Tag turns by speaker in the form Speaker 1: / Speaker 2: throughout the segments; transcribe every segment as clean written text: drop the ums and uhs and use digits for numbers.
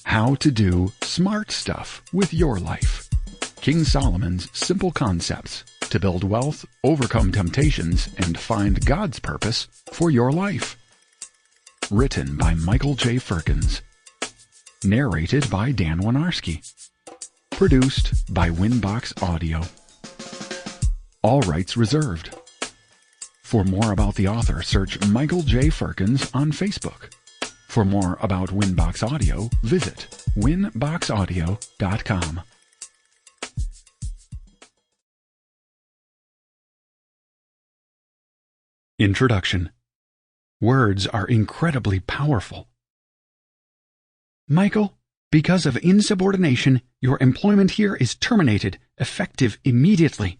Speaker 1: How to do smart stuff with your life. King Solomon's simple concepts to build wealth, overcome temptations, and find God's purpose for your life. Written by Michael J. Firkins. Narrated by Dan Winiarski. Produced by Winbox Audio. All rights reserved. For more about the author, search Michael J. Firkins on Facebook. For more about Winbox Audio, visit winboxaudio.com. Introduction. Words are incredibly powerful. Michael, because of insubordination, your employment here is terminated, effective immediately.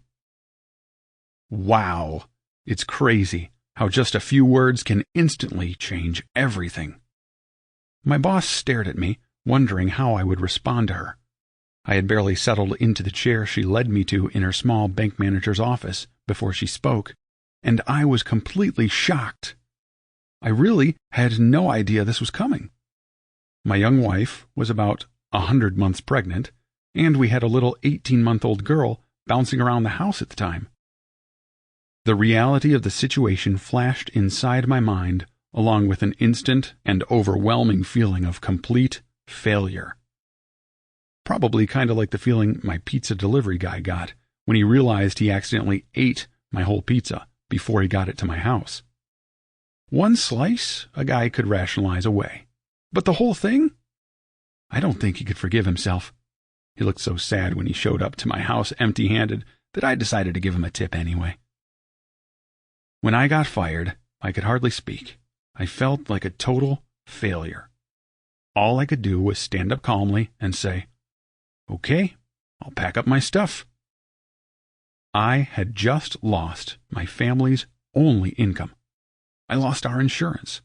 Speaker 1: Wow, it's crazy how just a few words can instantly change everything. My boss stared at me, wondering how I would respond to her. I had barely settled into the chair she led me to in her small bank manager's office before she spoke, and I was completely shocked. I really had no idea this was coming. My young wife was about 100 months pregnant, and we had a little 18-month-old girl bouncing around the house at the time. The reality of the situation flashed inside my mind, along with an instant and overwhelming feeling of complete failure. Probably kind of like the feeling my pizza delivery guy got when he realized he accidentally ate my whole pizza before he got it to my house. One slice a guy could rationalize away, but the whole thing? I don't think he could forgive himself. He looked so sad when he showed up to my house empty-handed that I decided to give him a tip anyway. When I got fired, I could hardly speak. I felt like a total failure. All I could do was stand up calmly and say, "Okay, I'll pack up my stuff." I had just lost my family's only income. I lost our insurance.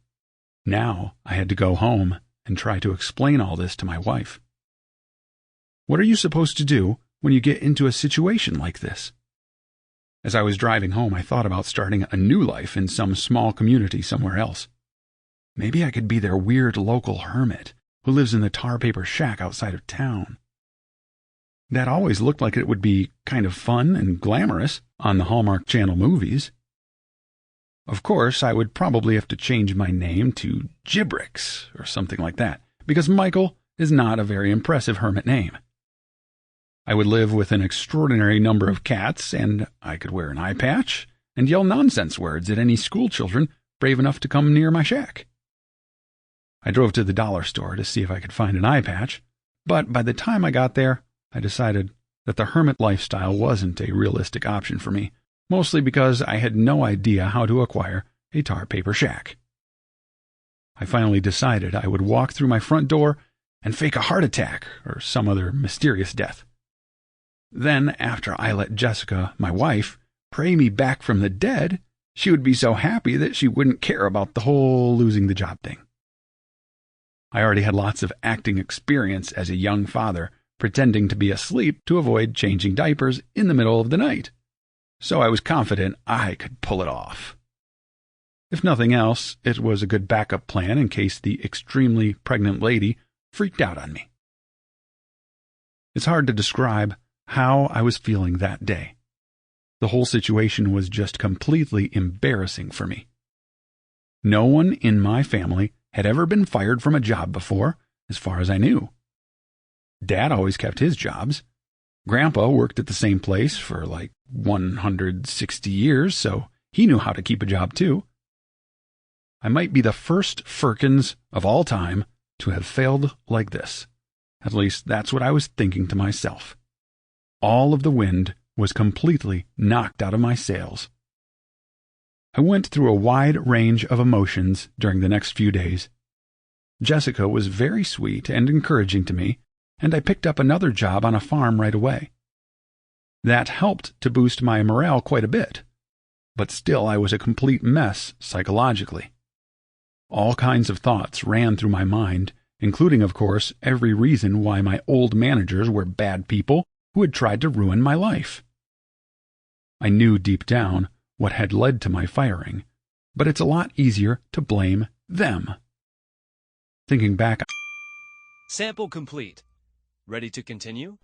Speaker 1: Now I had to go home and try to explain all this to my wife. What are you supposed to do when you get into a situation like this? As I was driving home, I thought about starting a new life in some small community somewhere else. Maybe I could be their weird local hermit who lives in the tar paper shack outside of town. That always looked like it would be kind of fun and glamorous on the Hallmark Channel movies. Of course, I would probably have to change my name to Gibrix or something like that, because Michael is not a very impressive hermit name. I would live with an extraordinary number of cats, and I could wear an eye patch and yell nonsense words at any school children brave enough to come near my shack. I drove to the dollar store to see if I could find an eye patch, but by the time I got there, I decided that the hermit lifestyle wasn't a realistic option for me, mostly because I had no idea how to acquire a tar paper shack. I finally decided I would walk through my front door and fake a heart attack or some other mysterious death. Then, after I let Jessica, my wife, pray me back from the dead, she would be so happy that she wouldn't care about the whole losing the job thing. I already had lots of acting experience as a young father, pretending to be asleep to avoid changing diapers in the middle of the night, so I was confident I could pull it off. If nothing else, it was a good backup plan in case the extremely pregnant lady freaked out on me. It's hard to describe how I was feeling that day. The whole situation was just completely embarrassing for me. No one in my family had ever been fired from a job before, as far as I knew. Dad always kept his jobs. Grandpa worked at the same place for like 160 years, so he knew how to keep a job too. I might be the first Firkins of all time to have failed like this. At least that's what I was thinking to myself. All of the wind was completely knocked out of my sails. I went through a wide range of emotions during the next few days. Jessica was very sweet and encouraging to me, and I picked up another job on a farm right away. That helped to boost my morale quite a bit, but still I was a complete mess psychologically. All kinds of thoughts ran through my mind, including, of course, every reason why my old managers were bad people who had tried to ruin my life. I knew deep down what had led to my firing, but it's a lot easier to blame them. Thinking back,
Speaker 2: Sample complete. Ready to continue?